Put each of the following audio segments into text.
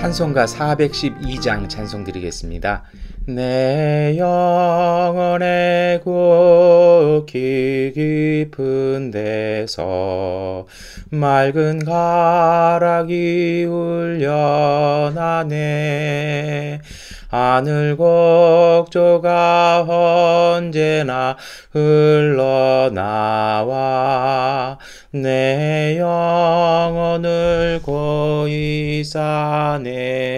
찬송가 412장 찬송 드리겠습니다. 내 영혼의 깊은 데서 맑은 가락이 울려나네. 하늘 곡조가 언제나 흘러나와 내 영혼을 고이 싸네.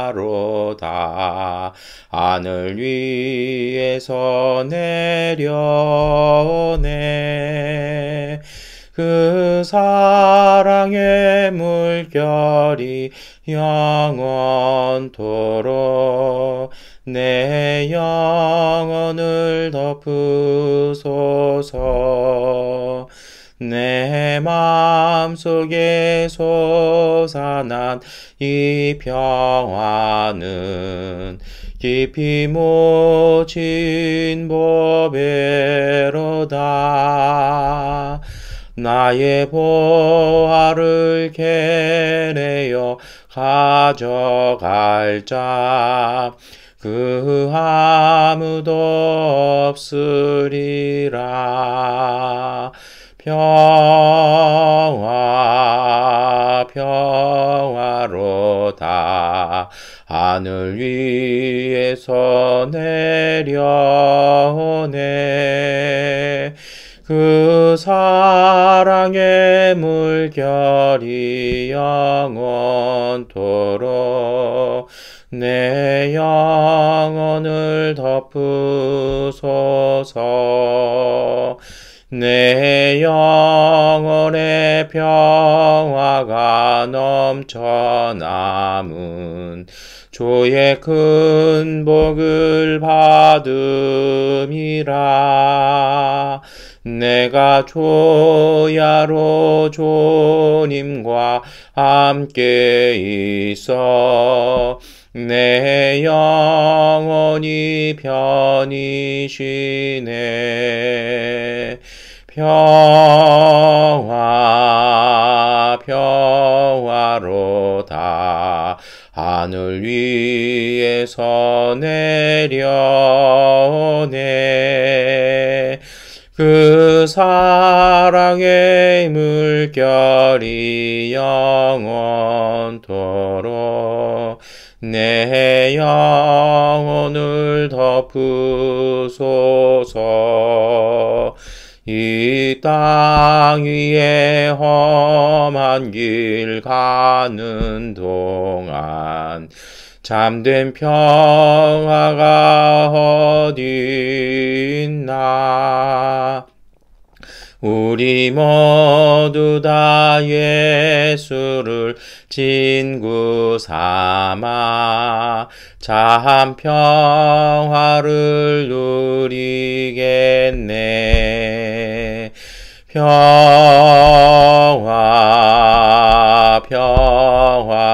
평화로다 하늘 위에서 내려오네. 그 사랑의 물결이 영원토록 내 영혼을 덮으소서. 내 마음속에 솟아난 이 평화는 깊이 묻힌 보배로다. 나의 보화를 캐내어 가져갈 자 그 아무도 없으리라. 평화로다 하늘 위에서 내려오네. 그 사랑의 물결이 영원토록 내 영혼을 덮으소서. 내 영혼의 평화가 넘쳐 남은 주의 큰 복을 받음이라. 내가 조야로 주님과 함께 있어 내 영혼이 편히 쉬네. 평화로다 하늘 위에서 내려오네. 그 사랑의 물결이 영원토록 내 영혼을 덮으소서. 이 땅 위에 험한 길 가는 동안 참된 평화가 어디 있나. 우리 모두 다 예수를 친구 삼아 참 평화를 누리겠네.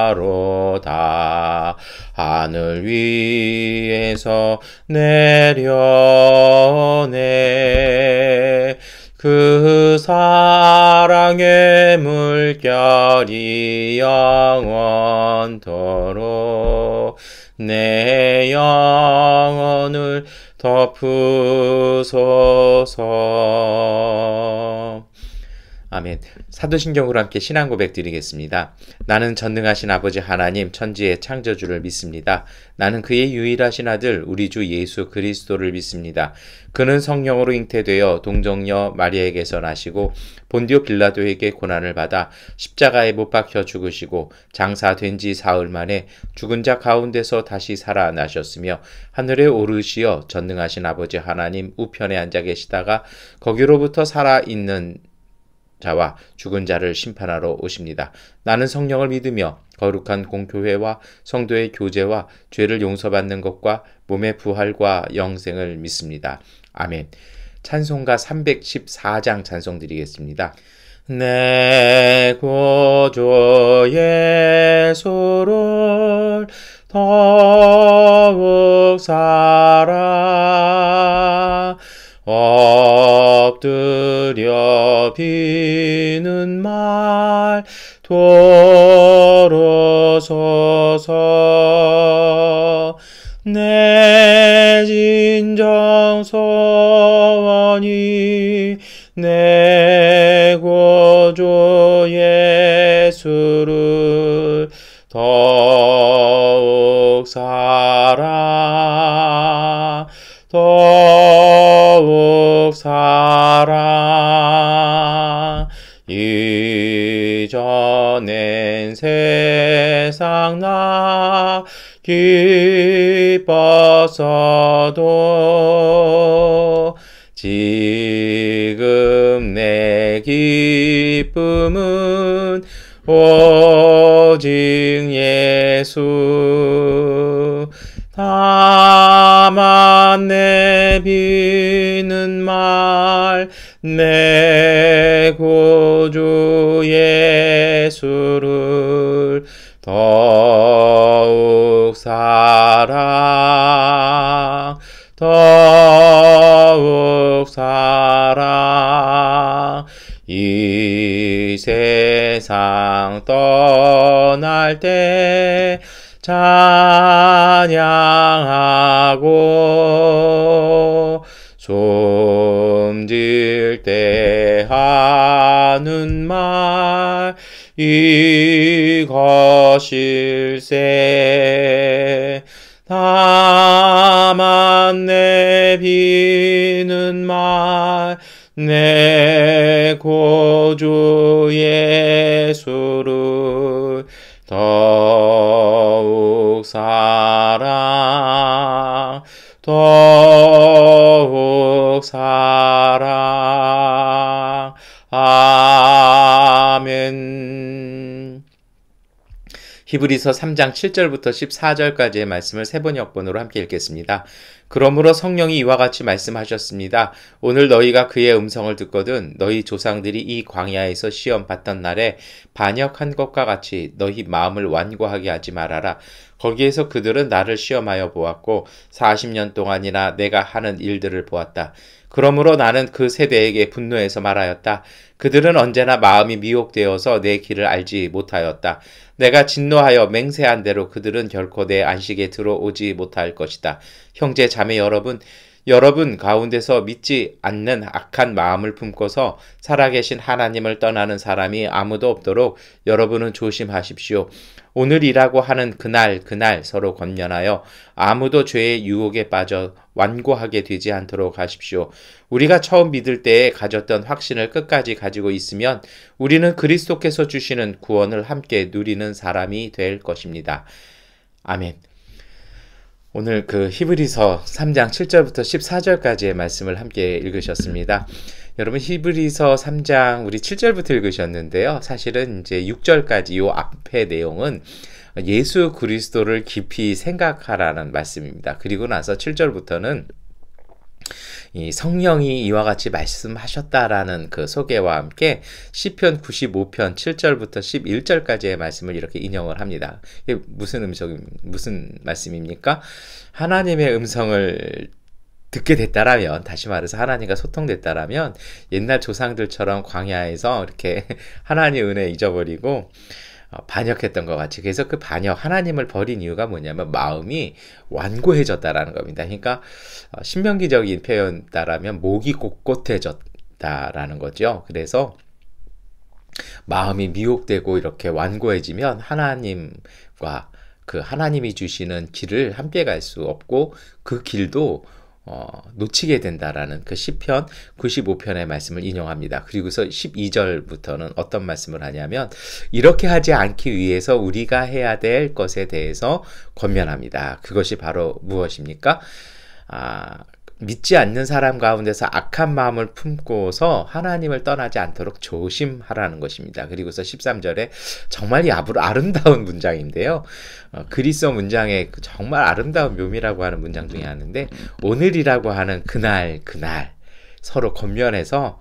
평화로다 하늘 위에서 내려오네. 그 사랑의 물결이 영원토록 내 영혼을 덮으소서. 아멘. 사도신경으로 함께 신앙 고백 드리겠습니다. 나는 전능하신 아버지 하나님 천지의 창조주를 믿습니다. 나는 그의 유일하신 아들 우리 주 예수 그리스도를 믿습니다. 그는 성령으로 잉태되어 동정녀 마리아에게서 나시고 본디오 빌라도에게 고난을 받아 십자가에 못 박혀 죽으시고 장사된 지 사흘 만에 죽은 자 가운데서 다시 살아나셨으며 하늘에 오르시어 전능하신 아버지 하나님 우편에 앉아 계시다가 거기로부터 살아있는 자와 죽은 자를 심판하러 오십니다. 나는 성령을 믿으며 거룩한 공교회와 성도의 교제와 죄를 용서받는 것과 몸의 부활과 영생을 믿습니다. 아멘. 찬송가 314장 찬송 드리겠습니다. 내 구주 예수를 더욱 사랑 엎드려 비는 말 돌아서서 내 진정 소원이 내 구주 예수를 더욱 사랑 이전엔 세상 나 기뻤어도 지금 내 기쁨은 오직 예수 다만 내 비는 말 내 구주 예수를 더욱 사랑 이 세상 떠날 때 찬양하고 숨질 때 하는 말 이것일세 다만 내 비는 말 내 구주 예수를 더욱 사랑 아멘. 히브리서 3장 7절부터 14절까지의 말씀을 세 번역본으로 함께 읽겠습니다. 그러므로 성령이 이와 같이 말씀하셨습니다. 오늘 너희가 그의 음성을 듣거든 너희 조상들이 이 광야에서 시험 받던 날에 반역한 것과 같이 너희 마음을 완고하게 하지 말아라. 거기에서 그들은 나를 시험하여 보았고 40년 동안이나 내가 하는 일들을 보았다. 그러므로 나는 그 세대에게 분노해서 말하였다. 그들은 언제나 마음이 미혹되어서 내 길을 알지 못하였다. 내가 진노하여 맹세한 대로 그들은 결코 내 안식에 들어오지 못할 것이다. 형제 자매 여러분 가운데서 믿지 않는 악한 마음을 품고서 살아계신 하나님을 떠나는 사람이 아무도 없도록 여러분은 조심하십시오. 오늘이라고 하는 그날 서로 권면하여 아무도 죄의 유혹에 빠져 완고하게 되지 않도록 하십시오. 우리가 처음 믿을 때에 가졌던 확신을 끝까지 가지고 있으면 우리는 그리스도께서 주시는 구원을 함께 누리는 사람이 될 것입니다. 아멘. 오늘 그 히브리서 3장 7절부터 14절까지의 말씀을 함께 읽으셨습니다. 여러분 히브리서 3장 우리 7절부터 읽으셨는데요. 사실은 이제 6절까지 요 앞의 내용은 예수 그리스도를 깊이 생각하라는 말씀입니다. 그리고 나서 7절부터는 이 성령이 이와 같이 말씀하셨다라는 그 소개와 함께 시편 95편 7절부터 11절까지의 말씀을 이렇게 인용을 합니다. 이게 무슨 말씀입니까? 하나님의 음성을 듣게 됐다라면, 다시 말해서 하나님과 소통됐다라면 옛날 조상들처럼 광야에서 이렇게 하나님의 은혜 잊어버리고 반역했던 것 같이. 그래서 그 반역, 하나님을 버린 이유가 뭐냐면 마음이 완고해졌다라는 겁니다. 그러니까 신명기적인 표현 따라면 목이 꼿꼿해졌다라는 거죠. 그래서 마음이 미혹되고 이렇게 완고해지면 하나님과 그 하나님이 주시는 길을 함께 갈 수 없고 그 길도 놓치게 된다라는 그 시편 95편의 말씀을 인용합니다. 그리고서 12절부터는 어떤 말씀을 하냐면 이렇게 하지 않기 위해서 우리가 해야 될 것에 대해서 권면합니다. 그것이 바로 무엇입니까? 믿지 않는 사람 가운데서 악한 마음을 품고서 하나님을 떠나지 않도록 조심하라는 것입니다. 그리고서 13절에 정말 아름다운 문장인데요. 그리스어 문장의 정말 아름다운 묘미라고 하는 문장 중에 하나인데 오늘이라고 하는 그날 서로 권면해서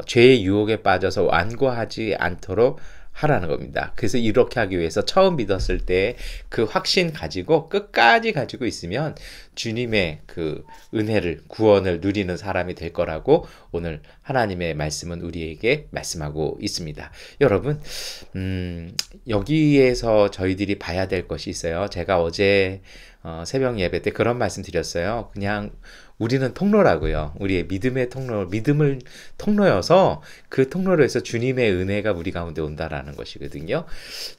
죄의 유혹에 빠져서 완고하지 않도록 하라는 겁니다. 그래서 이렇게 하기 위해서 처음 믿었을 때 그 확신 가지고 끝까지 가지고 있으면 주님의 그 은혜를, 구원을 누리는 사람이 될 거라고 오늘 하나님의 말씀은 우리에게 말씀하고 있습니다. 여러분, 여기에서 저희들이 봐야 될 것이 있어요. 제가 어제 새벽 예배 때 그런 말씀 드렸어요. 그냥 우리는 통로라고요. 우리의 믿음의 통로, 믿음을 통로여서 그 통로로 해서 주님의 은혜가 우리 가운데 온다라는 것이거든요.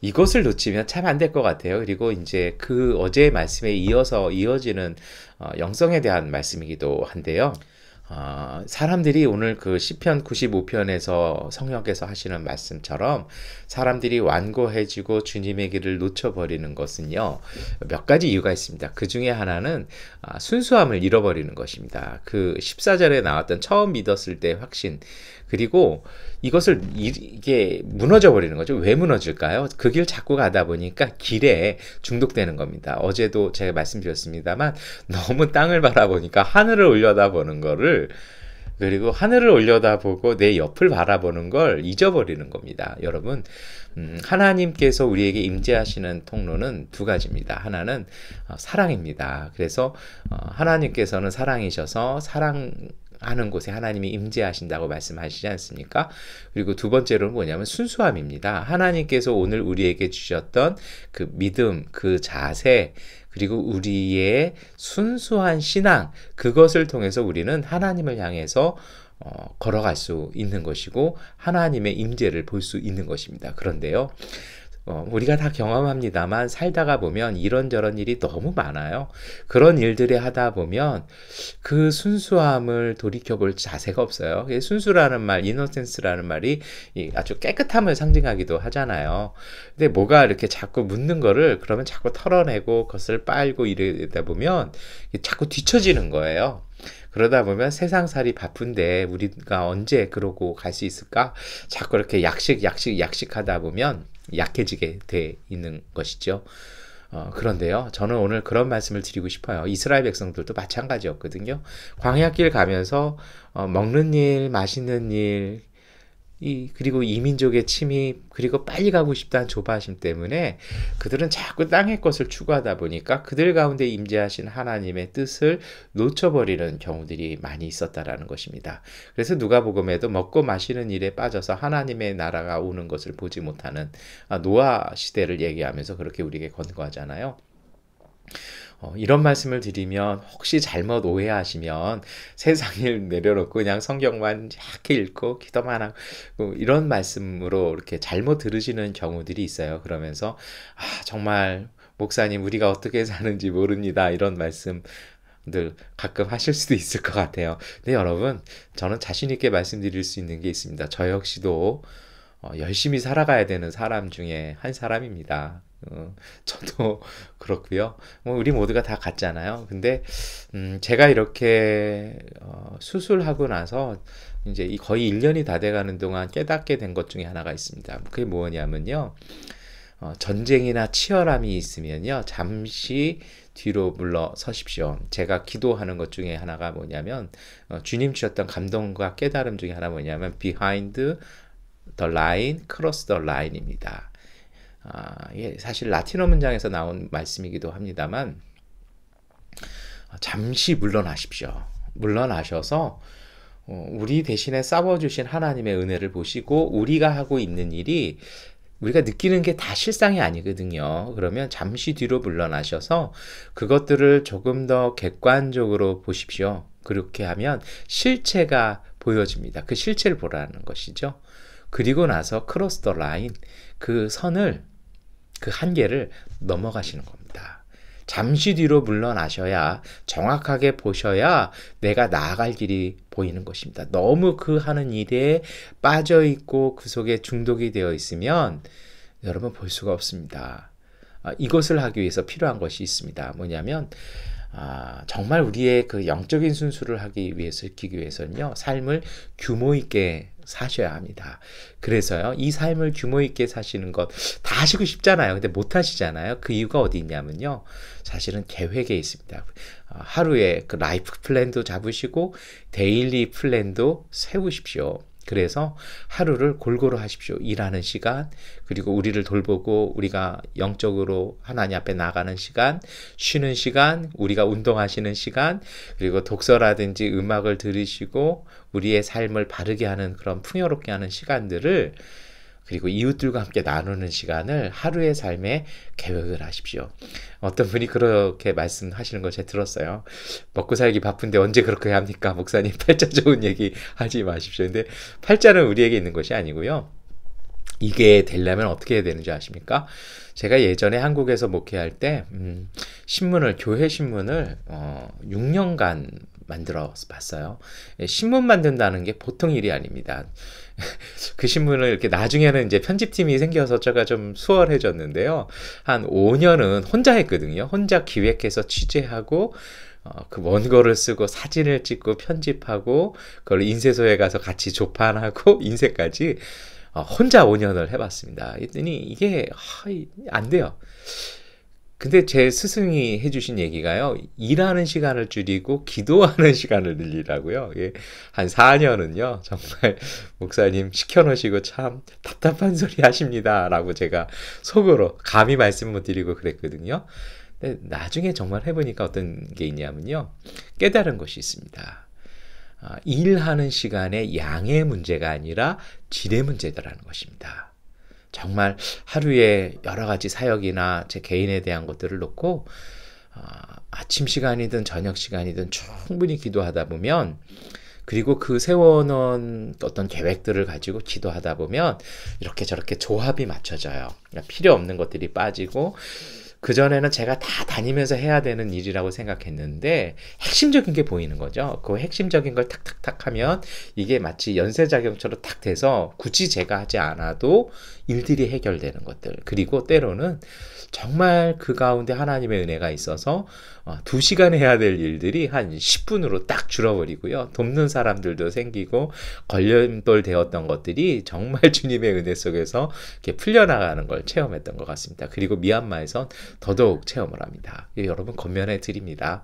이것을 놓치면 참 안 될 것 같아요. 그리고 이제 그 어제의 말씀에 이어지는 영성에 대한 말씀이기도 한데요. 사람들이 오늘 그 시편 95편에서 성령께서 하시는 말씀처럼 사람들이 완고해지고 주님의 길을 놓쳐버리는 것은요, 몇 가지 이유가 있습니다. 그 중에 하나는 순수함을 잃어버리는 것입니다. 그 14절에 나왔던 처음 믿었을 때 확신, 그리고 이게 무너져 버리는 거죠. 왜 무너질까요? 그 길 자꾸 가다 보니까 길에 중독되는 겁니다. 어제도 제가 말씀드렸습니다만 너무 땅을 바라보니까 하늘을 올려다보는 거를, 그리고 하늘을 올려다보고 내 옆을 바라보는 걸 잊어버리는 겁니다. 여러분, 하나님께서 우리에게 임재하시는 통로는 두 가지입니다. 하나는 사랑입니다. 그래서 하나님께서는 사랑이셔서 하는 곳에 하나님이 임재하신다고 말씀하시지 않습니까? 그리고 두 번째로는 뭐냐면 순수함입니다. 하나님께서 오늘 우리에게 주셨던 그 믿음, 그 자세, 그리고 우리의 순수한 신앙, 그것을 통해서 우리는 하나님을 향해서 걸어갈 수 있는 것이고 하나님의 임재를 볼 수 있는 것입니다. 그런데요, 우리가 다 경험합니다만 살다가 보면 이런저런 일이 너무 많아요. 그런 일들을 하다 보면 그 순수함을 돌이켜볼 자세가 없어요. 순수라는 말, 이노센스라는 말이 아주 깨끗함을 상징하기도 하잖아요. 근데 뭐가 이렇게 자꾸 묻는 거를 그러면 자꾸 털어내고 그것을 빨고 이러다 보면 자꾸 뒤처지는 거예요. 그러다 보면 세상살이 바쁜데 우리가 언제 그러고 갈 수 있을까? 자꾸 이렇게 약식하다 보면 약해지게 돼 있는 것이죠. 그런데요, 저는 오늘 그런 말씀을 드리고 싶어요. 이스라엘 백성들도 마찬가지였거든요. 광야길 가면서 먹는 일, 마시는 일, 그리고 이민족의 침입, 그리고 빨리 가고 싶다는 조바심 때문에 그들은 자꾸 땅의 것을 추구하다 보니까 그들 가운데 임재하신 하나님의 뜻을 놓쳐버리는 경우들이 많이 있었다라는 것입니다. 그래서 누가복음에도 먹고 마시는 일에 빠져서 하나님의 나라가 오는 것을 보지 못하는 노아 시대를 얘기하면서 그렇게 우리에게 권고하잖아요. 이런 말씀을 드리면 혹시 잘못 오해하시면 세상을 내려놓고 그냥 성경만 쫙 읽고 기도만 하고 이런 말씀으로 이렇게 잘못 들으시는 경우들이 있어요. 그러면서 정말 목사님 우리가 어떻게 사는지 모릅니다. 이런 말씀 늘 가끔 하실 수도 있을 것 같아요. 근데 여러분, 저는 자신 있게 말씀드릴 수 있는 게 있습니다. 저 역시도 열심히 살아가야 되는 사람 중에 한 사람입니다. 저도 그렇고요. 우리 모두가 다 같잖아요. 근데 제가 이렇게 수술하고 나서 이제 거의 1년이 다 돼가는 동안 깨닫게 된 것 중에 하나가 있습니다. 그게 뭐냐면요, 전쟁이나 치열함이 있으면요, 잠시 뒤로 물러서십시오. 제가 기도하는 것 중에 하나가 뭐냐면, 주님 주셨던 감동과 깨달음 중에 하나 뭐냐면 behind the line, cross the line입니다. 사실 라틴어 문장에서 나온 말씀이기도 합니다만, 잠시 물러나십시오. 물러나셔서 우리 대신에 싸워주신 하나님의 은혜를 보시고 우리가 하고 있는 일이 우리가 느끼는 게 다 실상이 아니거든요. 그러면 잠시 뒤로 물러나셔서 그것들을 조금 더 객관적으로 보십시오. 그렇게 하면 실체가 보여집니다. 그 실체를 보라는 것이죠. 그리고 나서 크로스 더 라인, 그 선을, 그 한계를 넘어가시는 겁니다. 잠시 뒤로 물러나셔야, 정확하게 보셔야 내가 나아갈 길이 보이는 것입니다. 너무 그 하는 일에 빠져 있고 그 속에 중독이 되어 있으면 여러분 볼 수가 없습니다. 이것을 하기 위해서 필요한 것이 있습니다. 뭐냐면 정말 우리의 그 영적인 순수를 하기 위해서, 지키기 위해서는요, 삶을 규모 있게 사셔야 합니다. 그래서요, 이 삶을 규모 있게 사시는 것 다 하시고 싶잖아요. 근데 못 하시잖아요. 그 이유가 어디 있냐면요, 사실은 계획에 있습니다. 하루에 그 라이프 플랜도 잡으시고 데일리 플랜도 세우십시오. 그래서 하루를 골고루 하십시오. 일하는 시간, 그리고 우리를 돌보고 우리가 영적으로 하나님 앞에 나가는 시간, 쉬는 시간, 우리가 운동하시는 시간, 그리고 독서라든지 음악을 들으시고 우리의 삶을 바르게 하는 그런 풍요롭게 하는 시간들을, 그리고 이웃들과 함께 나누는 시간을 하루의 삶에 계획을 하십시오. 어떤 분이 그렇게 말씀하시는 걸 제가 들었어요. 먹고 살기 바쁜데 언제 그렇게 합니까? 목사님, 팔자 좋은 얘기 하지 마십시오. 근데 팔자는 우리에게 있는 것이 아니고요. 이게 되려면 어떻게 해야 되는지 아십니까? 제가 예전에 한국에서 목회할 때 신문을, 교회 신문을 6년간 만들어 봤어요. 신문 만든다는 게 보통 일이 아닙니다. 그 신문을 이렇게 나중에는 이제 편집팀이 생겨서 제가 좀 수월해졌는데요. 한 5년은 혼자 했거든요. 혼자 기획해서 취재하고 그 원고를 쓰고 사진을 찍고 편집하고 그걸 인쇄소에 가서 같이 조판하고 인쇄까지 혼자 5년을 해봤습니다. 했더니 이게 안 돼요. 근데 제 스승이 해주신 얘기가요. 일하는 시간을 줄이고 기도하는 시간을 늘리라고요. 예, 한 4년은요. 정말 목사님 시켜놓으시고 참 답답한 소리 하십니다. 라고 제가 속으로 감히 말씀 못 드리고 그랬거든요. 근데 나중에 정말 해보니까 어떤 게 있냐면요. 깨달은 것이 있습니다. 일하는 시간의 양의 문제가 아니라 질의 문제다라는 것입니다. 정말 하루에 여러 가지 사역이나 제 개인에 대한 것들을 놓고 아침 시간이든 저녁 시간이든 충분히 기도하다 보면, 그리고 그 세워놓은 어떤 계획들을 가지고 기도하다 보면 이렇게 저렇게 조합이 맞춰져요. 그러니까 필요 없는 것들이 빠지고, 그전에는 제가 다 다니면서 해야 되는 일이라고 생각했는데 핵심적인 게 보이는 거죠. 그 핵심적인 걸 탁탁탁 하면 이게 마치 연쇄작용처럼 탁 돼서 굳이 제가 하지 않아도 일들이 해결되는 것들. 그리고 때로는 정말 그 가운데 하나님의 은혜가 있어서 2시간 해야 될 일들이 한 10분으로 딱 줄어버리고요. 돕는 사람들도 생기고 걸림돌 되었던 것들이 정말 주님의 은혜 속에서 이렇게 풀려나가는 걸 체험했던 것 같습니다. 그리고 미얀마에선 더더욱 체험을 합니다. 여러분 권면해 드립니다.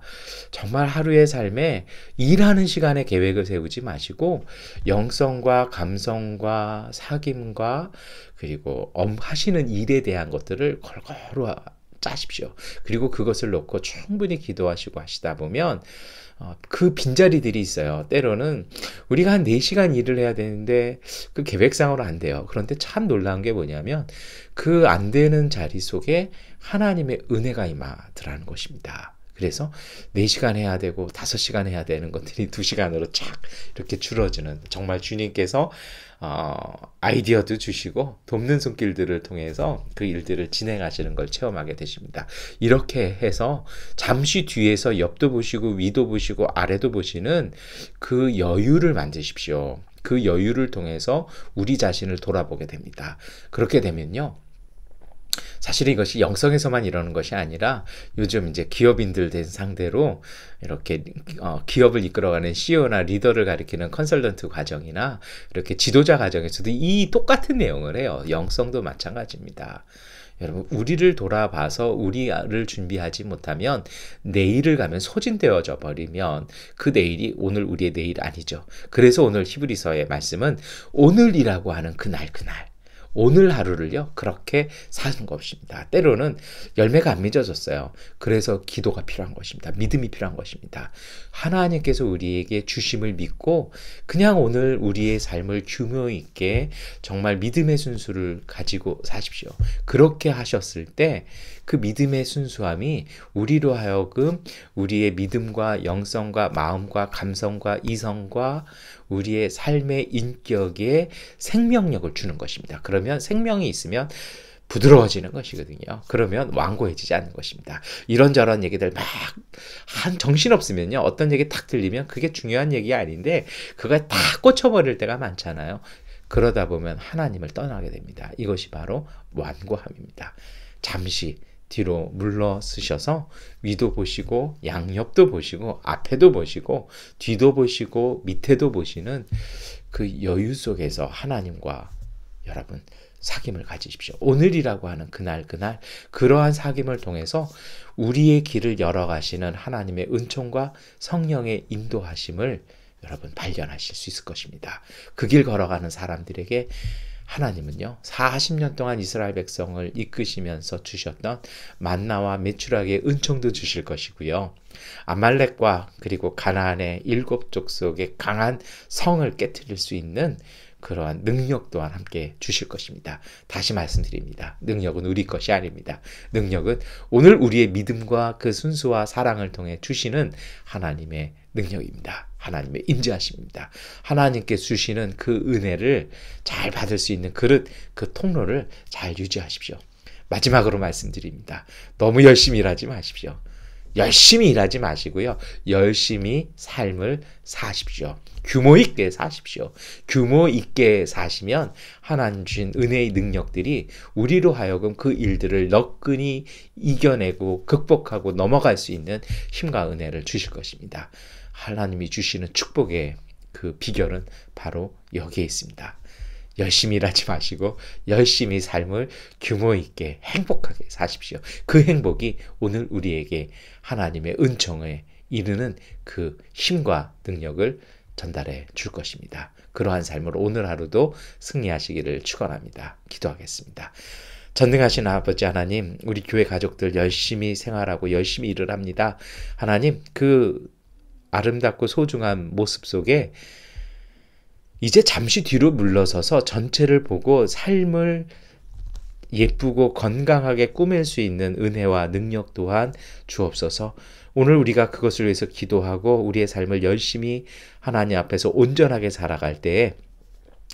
정말 하루의 삶에 일하는 시간에 계획을 세우지 마시고 영성과 감성과 사귐과 그리고 하시는 일에 대한 것들을 골고루 짜십시오. 그리고 그것을 놓고 충분히 기도하시고 하시다 보면 그 빈자리들이 있어요. 때로는 우리가 한 4시간 일을 해야 되는데 그 계획상으로 안 돼요. 그런데 참 놀라운 게 뭐냐면 그 안 되는 자리 속에 하나님의 은혜가 임하더라는 것입니다. 그래서 4시간 해야 되고 5시간 해야 되는 것들이 2시간으로 쫙 이렇게 줄어지는, 정말 주님께서 아이디어도 주시고 돕는 손길들을 통해서 그 일들을 진행하시는 걸 체험하게 되십니다. 이렇게 해서 잠시 뒤에서 옆도 보시고 위도 보시고 아래도 보시는 그 여유를 만드십시오. 그 여유를 통해서 우리 자신을 돌아보게 됩니다. 그렇게 되면요. 사실 이것이 영성에서만 이러는 것이 아니라 요즘 이제 기업인들 된 상대로 이렇게 기업을 이끌어가는 CEO나 리더를 가리키는 컨설턴트 과정이나 이렇게 지도자 과정에서도 이 똑같은 내용을 해요. 영성도 마찬가지입니다. 여러분, 우리를 돌아봐서 우리를 준비하지 못하면 내일을 가면 소진되어져 버리면 그 내일이 오늘 우리의 내일 아니죠. 그래서 오늘 히브리서의 말씀은 오늘이라고 하는 그날 오늘 하루를요 그렇게 사는 것입니다. 때로는 열매가 안 맺어졌어요. 그래서 기도가 필요한 것입니다. 믿음이 필요한 것입니다. 하나님께서 우리에게 주심을 믿고 그냥 오늘 우리의 삶을 규모 있게 정말 믿음의 순수를 가지고 사십시오. 그렇게 하셨을 때 그 믿음의 순수함이 우리로 하여금 우리의 믿음과 영성과 마음과 감성과 이성과 우리의 삶의 인격에 생명력을 주는 것입니다. 그러면 생명이 있으면 부드러워지는 것이거든요. 그러면 완고해지지 않는 것입니다. 이런저런 얘기들 막 한 정신없으면요. 어떤 얘기 탁 들리면 그게 중요한 얘기 아닌데 그걸 다 꽂혀버릴 때가 많잖아요. 그러다 보면 하나님을 떠나게 됩니다. 이것이 바로 완고함입니다. 잠시 뒤로 물러서셔서 위도 보시고 양옆도 보시고 앞에도 보시고 뒤도 보시고 밑에도 보시는 그 여유 속에서 하나님과 여러분 사귐을 가지십시오. 오늘이라고 하는 그날 그러한 사귐을 통해서 우리의 길을 열어가시는 하나님의 은총과 성령의 인도하심을 여러분 발견하실 수 있을 것입니다. 그 길 걸어가는 사람들에게 하나님은요 40년 동안 이스라엘 백성을 이끄시면서 주셨던 만나와 메추라기의 은총도 주실 것이고요. 아말렉과 그리고 가나안의 7족속의 강한 성을 깨트릴 수 있는 그러한 능력 또한 함께 주실 것입니다. 다시 말씀드립니다. 능력은 우리 것이 아닙니다. 능력은 오늘 우리의 믿음과 그 순수와 사랑을 통해 주시는 하나님의 능력입니다. 하나님의 임재하심입니다. 하나님께 주시는 그 은혜를 잘 받을 수 있는 그릇, 그 통로를 잘 유지하십시오. 마지막으로 말씀드립니다. 너무 열심히 일하지 마십시오. 열심히 일하지 마시고요. 열심히 삶을 사십시오. 규모 있게 사십시오. 규모 있게 사시면 하나님 주신 은혜의 능력들이 우리로 하여금 그 일들을 너끈히 이겨내고 극복하고 넘어갈 수 있는 힘과 은혜를 주실 것입니다. 하나님이 주시는 축복의 그 비결은 바로 여기에 있습니다. 열심히 일하지 마시고 열심히 삶을 규모 있게 행복하게 사십시오. 그 행복이 오늘 우리에게 하나님의 은총에 이르는 그 힘과 능력을 전달해 줄 것입니다. 그러한 삶으로 오늘 하루도 승리하시기를 축원합니다. 기도하겠습니다. 전능하신 아버지 하나님, 우리 교회 가족들 열심히 생활하고 열심히 일을 합니다. 하나님, 그 아름답고 소중한 모습 속에 이제 잠시 뒤로 물러서서 전체를 보고 삶을 예쁘고 건강하게 꾸밀 수 있는 은혜와 능력 또한 주옵소서. 오늘 우리가 그것을 위해서 기도하고 우리의 삶을 열심히 하나님 앞에서 온전하게 살아갈 때에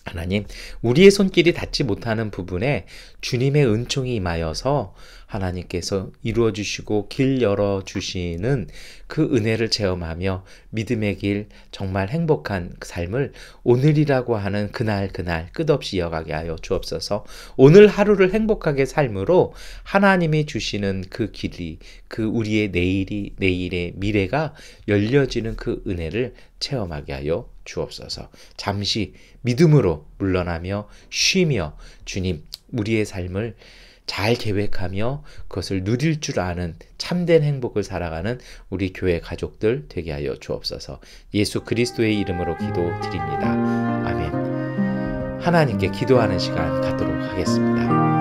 하나님, 우리의 손길이 닿지 못하는 부분에 주님의 은총이 임하여서 하나님께서 이루어 주시고 길 열어 주시는 그 은혜를 체험하며 믿음의 길, 정말 행복한 삶을 오늘이라고 하는 그날 끝없이 이어가게 하여 주옵소서. 오늘 하루를 행복하게 삶으로 하나님이 주시는 그 길이, 그 우리의 내일의 미래가 열려지는 그 은혜를 체험하게 하여 주옵소서. 잠시 믿음으로 물러나며 쉬며 주님, 우리의 삶을 잘 계획하며 그것을 누릴 줄 아는 참된 행복을 살아가는 우리 교회 가족들 되게 하여 주옵소서. 예수 그리스도의 이름으로 기도드립니다. 아멘. 하나님께 기도하는 시간 갖도록 하겠습니다.